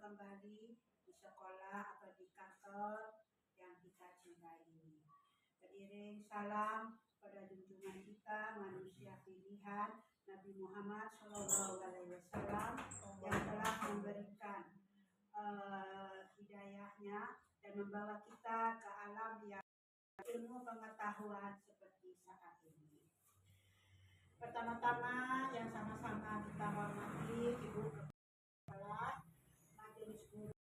kembali di sekolah atau di kantor yang kita cintai ini. Beriring salam pada junjungan kita manusia pilihan Nabi Muhammad SAW yang telah memberikan hidayahnya dan membawa kita ke alam yang ilmu pengetahuan seperti saat ini. Pertama-tama yang sama-sama kita hormati Ibu Kepala Majelis Guru,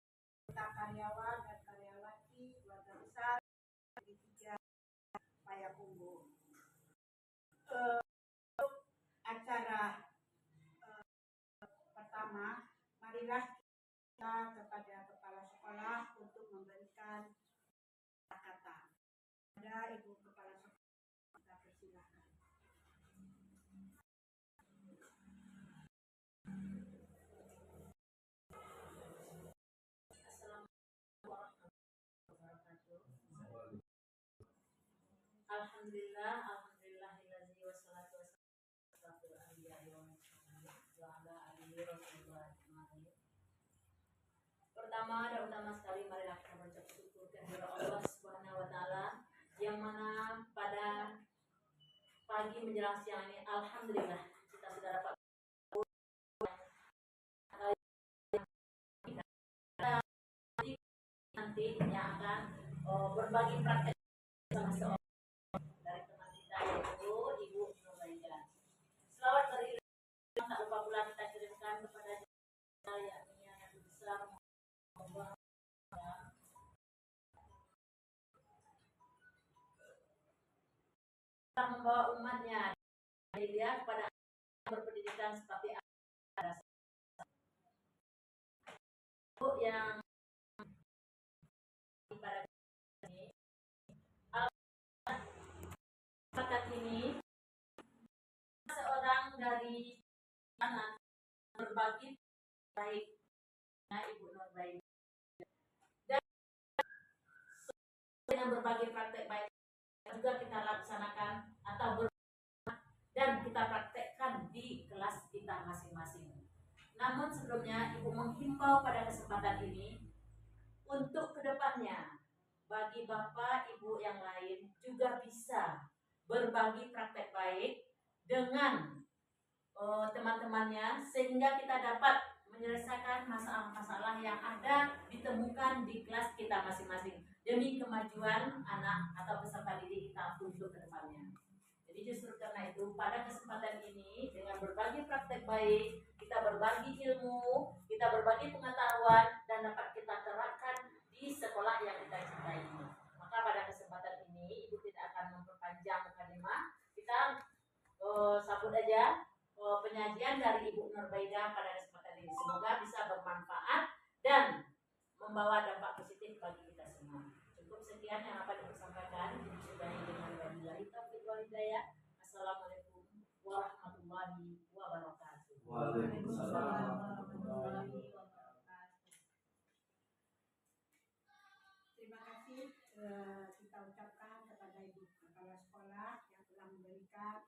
kita karyawan dan karyawati keluarga besar di 3 Payakumbuh. Acara pertama, marilah kita kepada kepala sekolah untuk memberikan kata. Ada Ibu Kepala Sekolah, kita persilahkan. Alhamdulillah, alhamdulillahillazi wassalatu wassalamu ala anbiya'i wa ala alihi wasallam. Pertama dan utama sekali marilah kita mengucap syukur kehadirat Allah Subhanahu wa taala yang mana pada pagi menjelang siang ini alhamdulillah kita sudah dapat nanti yang akan berbagi praktek sama seorang dari teman kita yaitu Ibu Nurbaida. Selawat dari yang tak lupa pula kita kirimkan kepada yakni yang besar membawa umatnya dia kepada berpendidikan seperti ada yang pada ini seorang dari anak berbagi baiknya Ibu Nurbaida dan dengan berbagi praktek baik juga kita laksanakan atau dan kita praktekkan di kelas kita masing-masing. Namun sebelumnya Ibu menghimbau pada kesempatan ini untuk kedepannya bagi Bapak Ibu yang lain juga bisa berbagi praktek baik dengan teman-temannya sehingga kita dapat menyelesaikan masalah-masalah yang ada ditemukan di kelas kita masing-masing demi kemajuan anak atau peserta didik kita untuk kedepannya. Jadi justru karena itu pada kesempatan ini dengan berbagi praktek baik, kita berbagi ilmu, kita berbagi pengetahuan dan dapat kita terapkan di sekolah yang kita cintai ini. Maka pada kesempatan ini Ibu tidak akan memperpanjang mukadimah, kita sambut aja penyajian dari Ibu Nurbaida pada kesempatan ini. Semoga bisa bermanfaat dan membawa dampak positif bagi kita semua. Cukup sekian yang dapat Ibu sampaikan. Sudahi dengan wabillahi taufiq wal hidayah. Assalamualaikum warahmatullahi wabarakatuh. Waalaikumsalam warahmatullahi wabarakatuh. Terima kasih kita ucapkan kepada Ibu Kepala Sekolah yang telah memberikan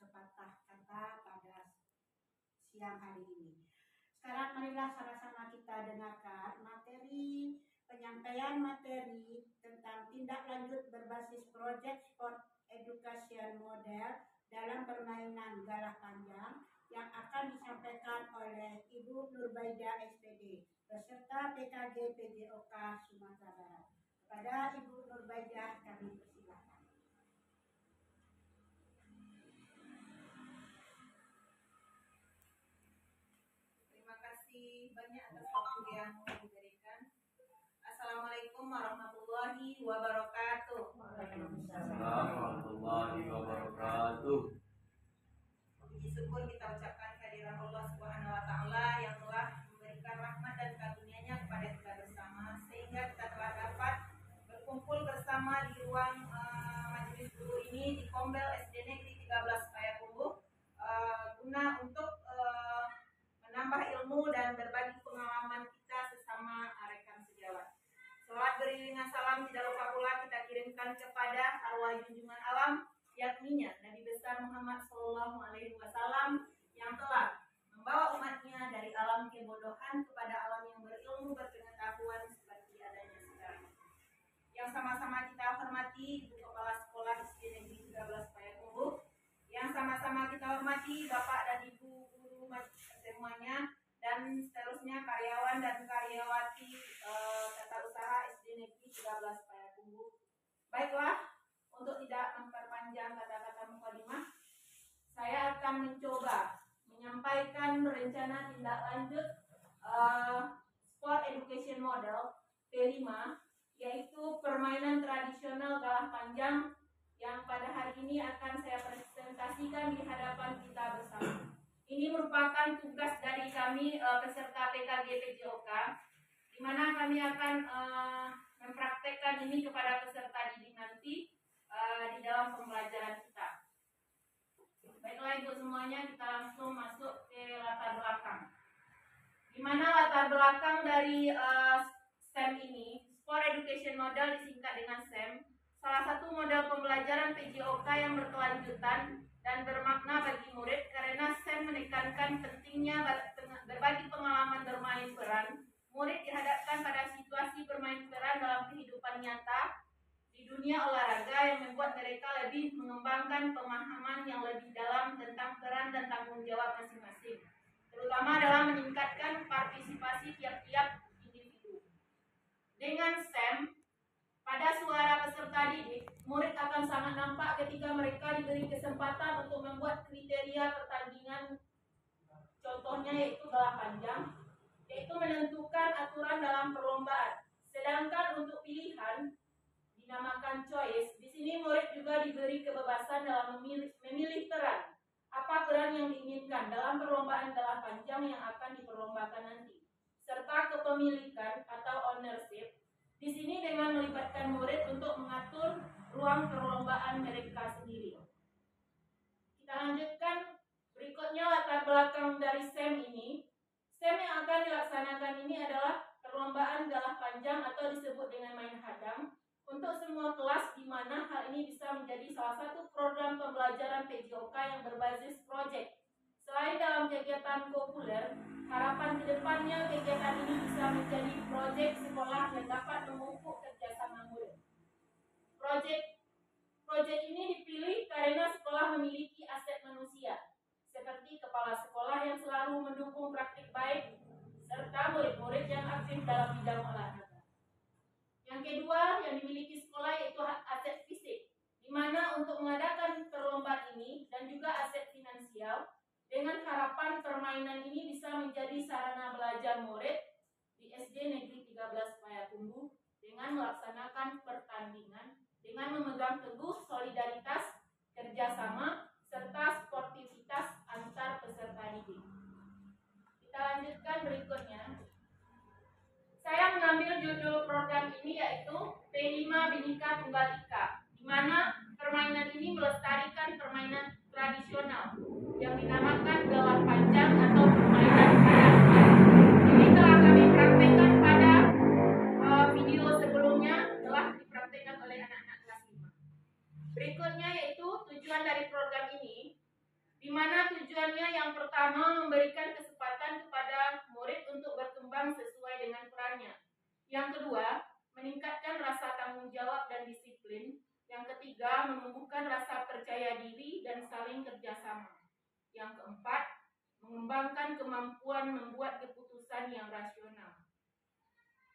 sepatah kata pada siang hari ini. Sekarang marilah sama-sama kita dengarkan penyampaian materi tentang tindak lanjut berbasis Project Sport Education Model dalam permainan galah panjang yang akan disampaikan oleh Ibu Nurbaida SPD beserta PKG PJOK Sumatera Barat. Kepada Ibu Nurbaida kami persilakan. Terima kasih banyak atas waktu yang diberikan. Assalamualaikum warahmatullahi wabarakatuh. Waalaikumsalam warahmatullahi wabarakatuh. Puji syukur kita ucapkan kehadiran Allah Subhanahu wa taala yang telah memberikan rahmat dan karunia-Nya kepada kita bersama sehingga kita telah dapat berkumpul bersama di ruang majelis guru ini di Kombel SD Negeri 13 Payakumbuh guna untuk menambah ilmu dan berbagi pengalaman kita sesama rekan sejawat. Selawat beriringan salam tidak lupa pula kita kirimkan kepada arwah junjungan alam yakninya Nabi besar Muhammad SAW yang telah membawa umatnya dari alam kebodohan kepada alam yang berilmu hormati Bapak dan Ibu guru semuanya, dan seterusnya karyawan dan karyawati tata usaha SD Negeri 13 Payakumbuh. Baiklah, untuk tidak memperpanjang kata-kata mukadimah, saya akan mencoba menyampaikan rencana tindak lanjut Sport Education Model P5, yaitu permainan tradisional galah panjang yang pada hari ini akan saya presentasikan di hadapan kita bersama. Ini merupakan tugas dari kami peserta PKG PJOK, di mana kami akan mempraktekkan ini kepada peserta didik nanti di dalam pembelajaran kita. Baiklah ibu semuanya, kita langsung masuk ke latar belakang. Di mana latar belakang dari SEM ini, Sport Education Model disingkat dengan SEM, salah satu model pembelajaran PJOK yang berkelanjutan dan bermakna bagi murid karena SEM menekankan pentingnya berbagi pengalaman bermain peran. Murid dihadapkan pada situasi bermain peran dalam kehidupan nyata di dunia olahraga yang membuat mereka lebih mengembangkan pemahaman yang lebih dalam tentang peran dan tanggung jawab masing-masing, terutama dalam meningkatkan partisipasi tiap-tiap individu. Dengan SEM, pada suara peserta didik, murid akan sangat nampak ketika mereka diberi kesempatan untuk membuat kriteria pertandingan, contohnya yaitu galah panjang, yaitu menentukan aturan dalam perlombaan. Sedangkan untuk pilihan dinamakan choice, di sini murid juga diberi kebebasan dalam memilih peran. Apa peran yang diinginkan dalam perlombaan galah panjang yang akan diperlombakan nanti, serta kepemilikan atau ownership. Di sini dengan melibatkan murid untuk mengatur ruang perlombaan mereka sendiri. Kita lanjutkan berikutnya latar belakang dari SEM ini. SEM yang akan dilaksanakan ini adalah perlombaan galah panjang atau disebut dengan main hadang untuk semua kelas, di mana hal ini bisa menjadi salah satu program pembelajaran PJOK yang berbasis proyek. Selain dalam kegiatan populer, harapan kedepannya kegiatan ini bisa menjadi proyek sekolah yang dapat memupuk kerjasama murid. Proyek ini dipilih karena sekolah memiliki aset manusia, seperti kepala sekolah yang selalu mendukung praktik baik, serta murid-murid yang aktif dalam bidang olahraga. Yang kedua yang dimiliki sekolah yaitu aset fisik, di mana untuk mengadakan perlombaan ini dan juga aset finansial, dengan harapan permainan ini bisa menjadi sarana belajar murid di SD Negeri 13 Payakumbuh dengan melaksanakan pertandingan, dengan memegang teguh solidaritas, kerjasama, serta sportivitas antar peserta didik. Kita lanjutkan berikutnya. Saya mengambil judul program ini yaitu P5 Bhinneka Tunggal Ika, di mana permainan ini melestarikan permainan tradisional yang dinamakan galah panjang atau permainan karet. Ini telah kami praktekkan pada video sebelumnya, telah dipraktekkan oleh anak-anak kelas 5. Berikutnya yaitu tujuan dari program ini, di mana tujuannya yang pertama memberikan kesempatan kepada murid untuk berkembang sesuai dengan perannya. Yang kedua, meningkatkan rasa tanggung jawab dan disiplin. Yang ketiga, menumbuhkan rasa percaya diri dan saling kerjasama. Yang keempat, mengembangkan kemampuan membuat keputusan yang rasional.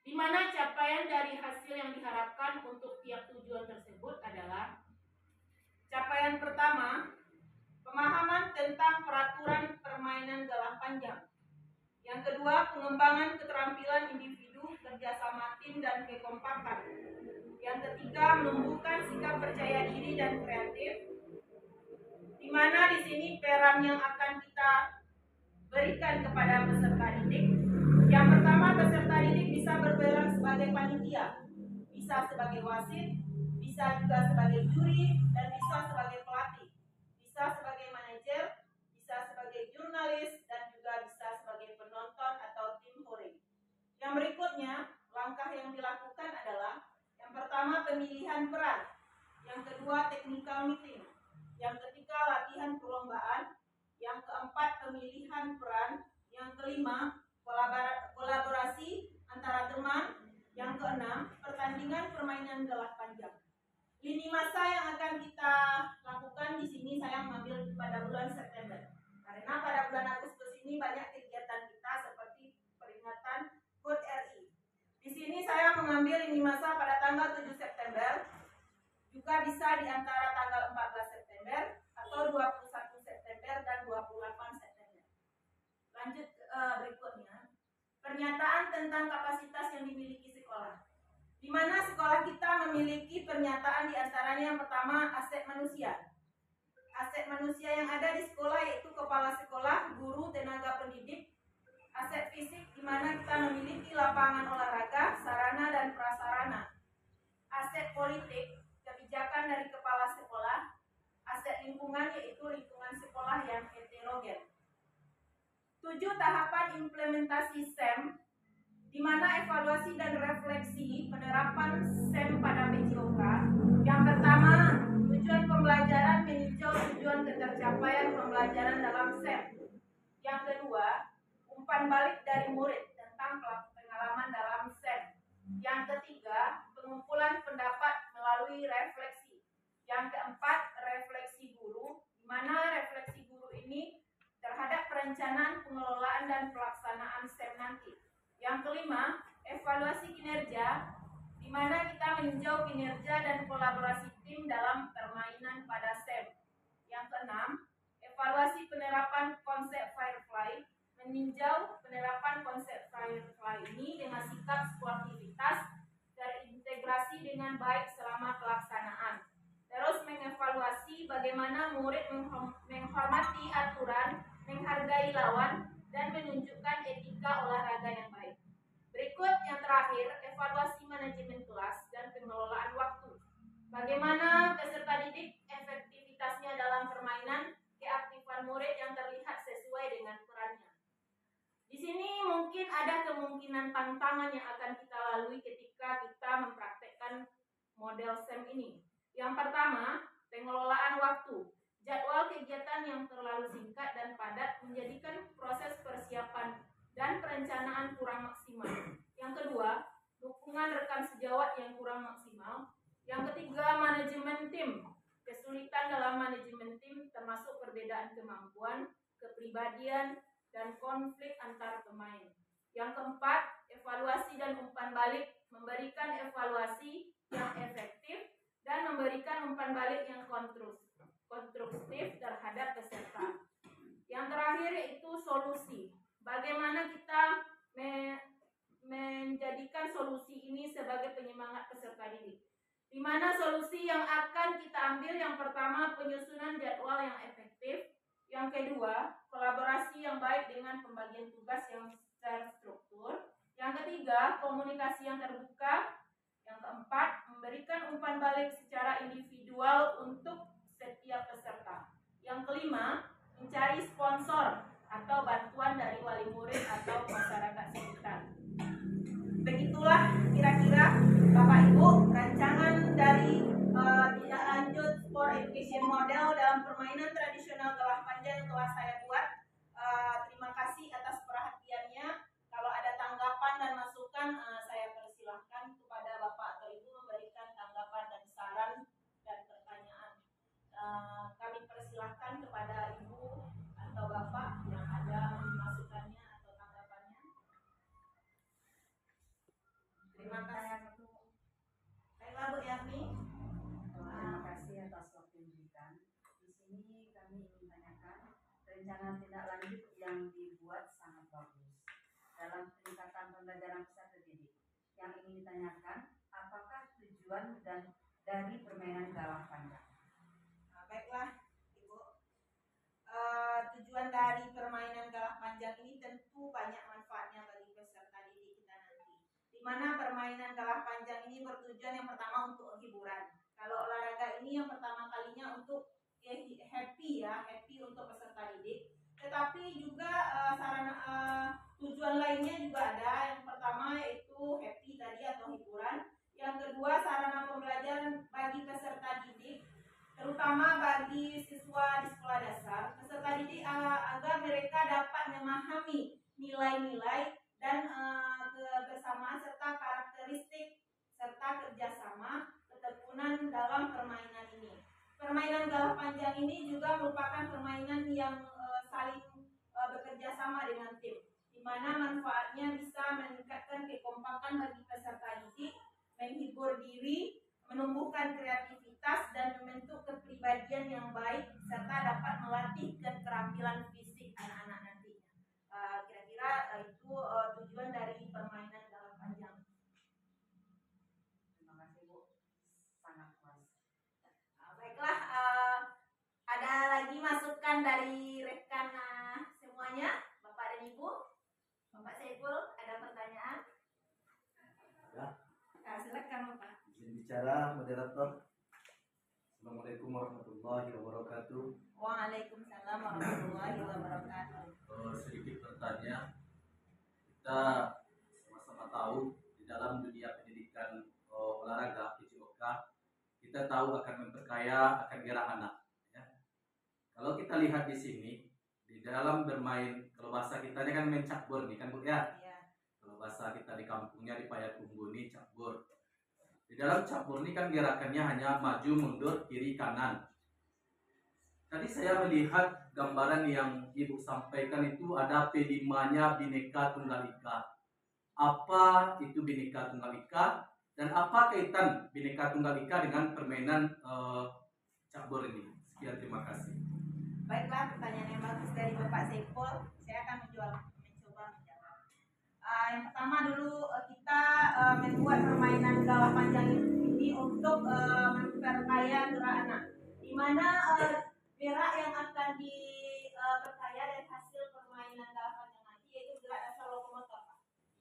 Di mana capaian dari hasil yang diharapkan untuk tiap tujuan tersebut adalah: capaian pertama, pemahaman tentang peraturan permainan galah panjang. Yang kedua, pengembangan keterampilan individu, kerjasama tim, dan kekompakan. Yang ketiga, menumbuhkan sikap percaya diri dan kreatif, di mana di sini peran yang akan kita berikan kepada peserta didik. Yang pertama, peserta didik bisa berperan sebagai panitia, bisa sebagai wasit, bisa juga sebagai juri, dan bisa sebagai pelatih, bisa sebagai manajer, bisa sebagai jurnalis, dan juga bisa sebagai penonton atau tim hore. Yang berikutnya, langkah yang dilakukan adalah: yang pertama, pemilihan peran. Yang kedua, technical meeting. Yang ketiga, latihan perlombaan. Yang keempat, pemilihan peran. Yang kelima, kolaborasi antara teman. Yang keenam, pertandingan permainan galah panjang. Lini masa yang akan kita lakukan di sini saya mengambil pada bulan September. Karena pada bulan Agustus ini banyak kegiatan kita seperti peringatan HUT RI. Di sini saya mengambil lini masa pada tanggal 7 September, juga bisa di antara tanggal 14 September atau 21 September dan 28 September. Lanjut berikutnya, pernyataan tentang kapasitas yang dimiliki sekolah. Di mana sekolah kita memiliki pernyataan diantaranya yang pertama aset manusia. Aset manusia yang ada di sekolah yaitu kepala sekolah, guru, tenaga pendidik. Aset fisik di mana kita memiliki lapangan olahraga, sarana dan prasarana. Aset politik, kebijakan dari kepala sekolah. Aset lingkungan yaitu lingkungan sekolah yang heterogen. 7 tahapan implementasi SEM, di mana evaluasi dan refleksi penerapan SEM pada PJOK. Yang pertama, tujuan pembelajaran meninjau tujuan ketercapaian pembelajaran dalam SEM. Yang kedua, umpan balik dari murid tentang pengalaman dalam SEM. Yang ketiga, pengumpulan pendapat melalui refleksi. Yang keempat, refleksi guru, di mana refleksi guru ini terhadap perencanaan, pengelolaan, dan pelaksanaan SEM nanti. Yang kelima, evaluasi kinerja, di mana kita meninjau kinerja dan kolaborasi tim dalam permainan pada SEM. Yang keenam, evaluasi penerapan konsep Firefly, meninjau penerapan konsep Firefly ini dengan sikap sportivitas terintegrasi dengan baik selama pelaksanaan. Terus mengevaluasi bagaimana murid menghormati aturan, menghargai lawan, dan menunjukkan etika olahraga yang baik. Berikut yang terakhir, evaluasi manajemen kelas dan pengelolaan waktu. Bagaimana peserta didik efektivitasnya dalam permainan, keaktifan murid yang terlihat sesuai dengan perannya. Di sini mungkin ada kemungkinan tantangan yang akan kita lalui ketika kita mempraktekkan model SEM ini. Yang pertama, pengelolaan waktu. Jadwal kegiatan yang terlalu singkat dan padat menjadikan proses persiapan dan perencanaan kurang maksimal. Yang kedua, dukungan rekan sejawat yang kurang maksimal. Yang ketiga, manajemen tim. Kesulitan dalam manajemen tim termasuk perbedaan kemampuan, kepribadian, dan konflik antar pemain. Yang keempat, evaluasi dan umpan balik. Memberikan evaluasi yang efektif dan memberikan umpan balik yang konstruktif terhadap peserta. Yang terakhir yaitu solusi. Bagaimana kita menjadikan solusi ini sebagai penyemangat peserta didik. Di mana solusi yang akan kita ambil, yang pertama penyusunan jadwal yang efektif, yang kedua kolaborasi yang baik dengan pembagian tugas yang terstruktur, yang ketiga komunikasi yang terbuka, yang keempat memberikan umpan balik secara individual untuk setiap peserta, yang kelima mencari sponsor atau bantuan dari wali murid atau masyarakat sekitar. Begitulah kira-kira Bapak Ibu rancangan dari tindak lanjut sport education model dalam permainan tradisional galah panjang yang telah saya buat. Terima kasih atas perhatiannya. Kalau ada tanggapan dan masukan, saya persilahkan kepada Bapak atau Ibu memberikan tanggapan dan saran dan pertanyaan. Kami persilahkan kepada Ibu atau Bapak yang ada masukannya atau tanggapannya. Terima kasih. Baiklah Bu Yarni. Terima kasih atas waktu yang diberikan. Di sini kami ingin tanyakan, rencana tindak lanjut yang dibuat sangat bagus dalam peningkatan pembelajaran peserta didik. Yang ingin ditanyakan, apakah tujuan dan dari permainan galah panjang? Baiklah Ibu. Tujuan dari permainan galah panjang ini tentu banyak manfaatnya bagi peserta didik kita nanti. Di mana permainan galah panjang ini bertujuan yang pertama untuk hiburan. Kalau olahraga ini yang pertama kalinya untuk happy untuk peserta didik. Tetapi juga tujuan lainnya juga ada. Yang pertama yaitu happy tadi atau hiburan. Yang kedua sarana pembelajaran bagi peserta didik, terutama bagi siswa di sekolah dasar. Peserta didik agar mereka dapat memahami nilai-nilai dan kebersamaan serta karakteristik serta kerjasama ketekunan dalam permainan ini. Permainan galah panjang ini juga merupakan permainan yang saling mana manfaatnya bisa meningkatkan kekompakan bagi peserta didik, menghibur diri, menumbuhkan kreativitas, dan membentuk kepribadian yang baik, serta dapat melatih keterampilan fisik anak-anak nantinya. Kira-kira itu tujuan dari permainan dalam panjang. Terima kasih Bu, sangat puas. Baiklah, ada lagi masukan dari rekan semuanya, Bapak dan Ibu. Bapak Saiful, ada pertanyaan? Ya, Silakan Bapak. izin bicara moderator. Assalamualaikum warahmatullahi wabarakatuh. Waalaikumsalam warahmatullahi wabarakatuh. Sedikit bertanya, kita sama-sama tahu di dalam dunia pendidikan olahraga PJOK, kita tahu akan memperkaya akan gerak anak. Ya. Kalau kita lihat di sini, di dalam bermain, kalau bahasa kita ini kan main cakbur nih kan Bu ya. Ya. Kalau bahasa kita di kampungnya di Payakumbuh ini cakbur. Di dalam cakbur ini kan gerakannya hanya maju mundur kiri kanan. Tadi saya melihat gambaran yang Ibu sampaikan itu ada P5-nya Bhinneka Tunggal Ika. Apa itu Bhinneka Tunggal Ika dan apa kaitan Bhinneka Tunggal Ika dengan permainan cakbur ini? Sekian, terima kasih. Baiklah, pertanyaan yang bagus dari Bapak Saiful. Saya akan mencoba menjawab. Yang pertama dulu kita membuat permainan gawah panjang ini untuk memperkaya gerak anak, di mana gerak yang akan diperkaya dari hasil permainan gawah panjang nanti yaitu gerak dasar lokomotor.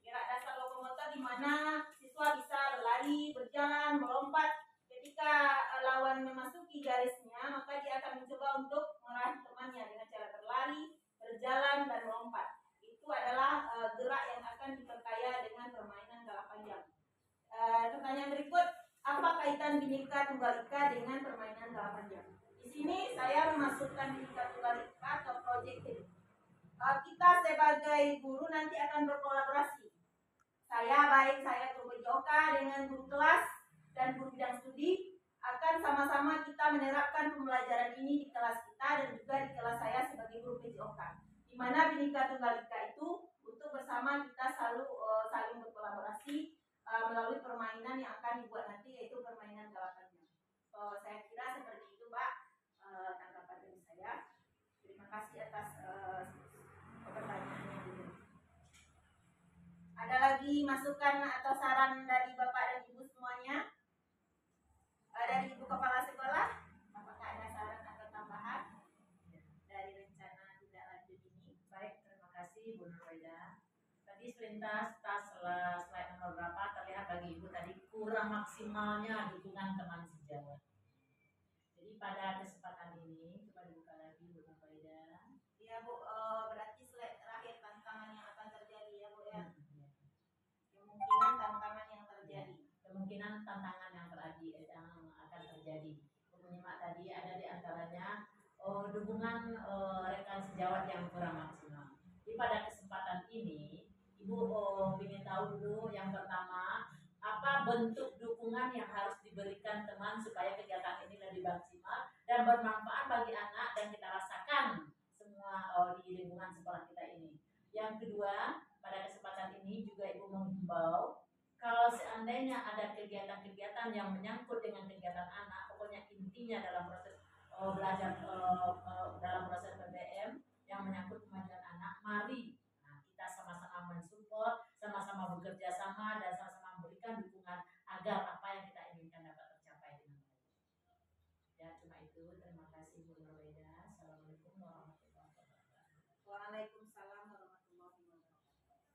Gerak dasar lokomotor di mana siswa bisa berlari, berjalan, melompat. Ketika lawan memasuki garisnya, maka dia akan mencoba untuk meraih temannya dengan cara berlari, berjalan, dan melompat. Itu adalah gerak yang akan diperkaya dengan permainan gawah panjang. Pertanyaan berikut, apa kaitan Bhinneka Tunggal Ika dengan permainan gawah panjang? Di sini saya memasukkan Bhinneka Tunggal Ika atau project team. Kita sebagai guru nanti akan berkolaborasi. Saya guru PJOK dengan guru kelas dan guru bidang studi akan sama-sama kita menerapkan pembelajaran ini di kelas kita dan juga di kelas saya sebagai guru PJOK. Di mana Bhinneka Tunggal Ika itu untuk bersama kita selalu saling berkolaborasi melalui permainan yang akan dibuat nanti yaitu permainan gawah panjang. Saya kira seperti itu Pak tanggapan dari saya. Terima kasih atas pertanyaannya dulu. Ada lagi masukan atau saran dari Bapak dan Ibu semuanya? Dari Ibu Kepala Sekolah, apakah ada saran atau tambahan dari rencana tidak lanjut ini? Baik, terima kasih Bu Nurwaida. Tadi selintas slide nomor berapa terlihat bagi Ibu tadi kurang maksimalnya dukungan teman sejawat. Jadi pada kesempatan ini coba dibuka lagi Bu Nurwaida. Iya Bu, berarti slide terakhir tantangan yang akan terjadi ya Bu ya. Kemungkinan tantangan yang terjadi. Kemungkinan tantangan yang akan terjadi. Menyimak tadi ada di antaranya dukungan rekan sejawat yang kurang maksimal. Di pada kesempatan ini, Ibu ingin tahu dulu yang pertama, apa bentuk dukungan yang harus diberikan teman supaya kegiatan ini lebih maksimal dan bermanfaat bagi anak dan kita rasakan semua di lingkungan sekolah kita ini. Yang kedua, pada kesempatan ini juga Ibu menghimbau kalau seandainya ada kegiatan-kegiatan yang menyangkut dengan kegiatan anak, pokoknya intinya dalam proses belajar dalam proses PBM yang menyangkut kemajuan anak, mari kita sama-sama mensupport, sama-sama bekerja sama dan sama-sama memberikan dukungan agar apa yang kita inginkan dapat tercapai dengan baik. Ya, cuma itu. Terima kasih Bu Nurwaida. Assalamualaikum warahmatullahi wabarakatuh. Waalaikumsalam warahmatullahi wabarakatuh.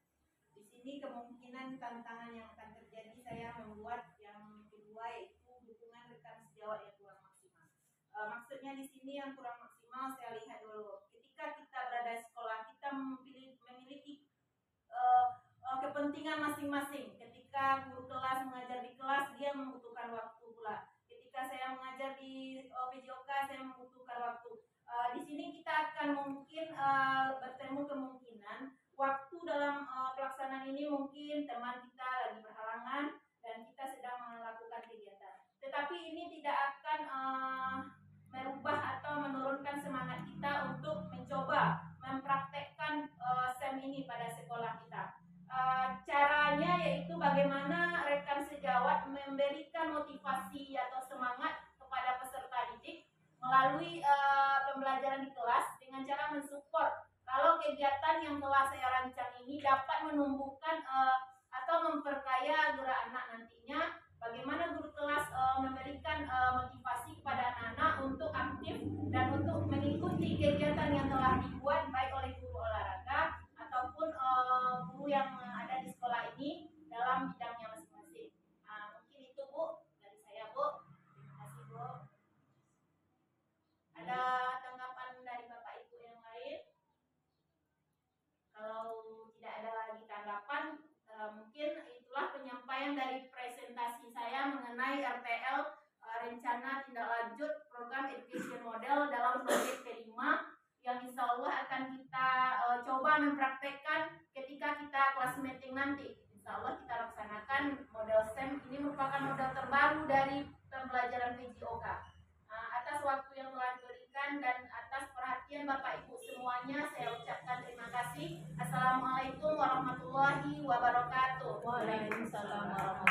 Di sini kemungkinan tantangan yang akan terjadi saya membuat yang kedua yaitu dukungan rekan sejawat yang kurang maksimal. Maksudnya di sini yang kurang maksimal saya lihat dulu. Ketika kita berada di sekolah kita memiliki kepentingan masing-masing. Ketika guru kelas mengajar di kelas dia membutuhkan waktu pula. Ketika saya mengajar di PJOK saya membutuhkan waktu. Di sini kita akan mungkin bertemu kemungkinan waktu dalam pelaksanaan ini mungkin teman kita lagi berhalangan dan kita sedang melakukan kegiatan. Tetapi ini tidak akan merubah atau menurunkan semangat kita untuk mencoba mempraktekkan SEM ini pada sekolah kita. bagaimana rekan sejawat memberikan motivasi atau semangat kepada peserta didik melalui pembelajaran di kelas dengan cara mensupport kalau kegiatan yang telah saya rancang ini dapat menumbuhkan atau memperkaya gerak anak nantinya. Bagaimana guru kelas memberikan motivasi kepada anak-anak untuk aktif dan untuk mengikuti kegiatan yang telah dibuat baik oleh guru olahraga ataupun guru yang ada di sekolah ini dalam bidangnya masing-masing. Mungkin itu Bu dari saya Bu. Terima kasih Bu. Ada tanggapan dari Bapak Ibu yang lain? Kalau tidak ada lagi tanggapan, mungkin itulah penyampaian dari presentasi saya mengenai RTL, rencana tindak lanjut program education model dalam proyek P5 yang insya Allah akan kita coba mempraktekkan ketika kita kelas meeting nanti. Insya Allah kita laksanakan model STEM. Ini merupakan model terbaru dari pembelajaran PJOK. Atas waktu yang telah diberikan dan atas perhatian Bapak Ibu semuanya, saya ucapkan terima kasih. Assalamualaikum warahmatullahi wabarakatuh. Waalaikumsalam warahmatullahi wabarakatuh.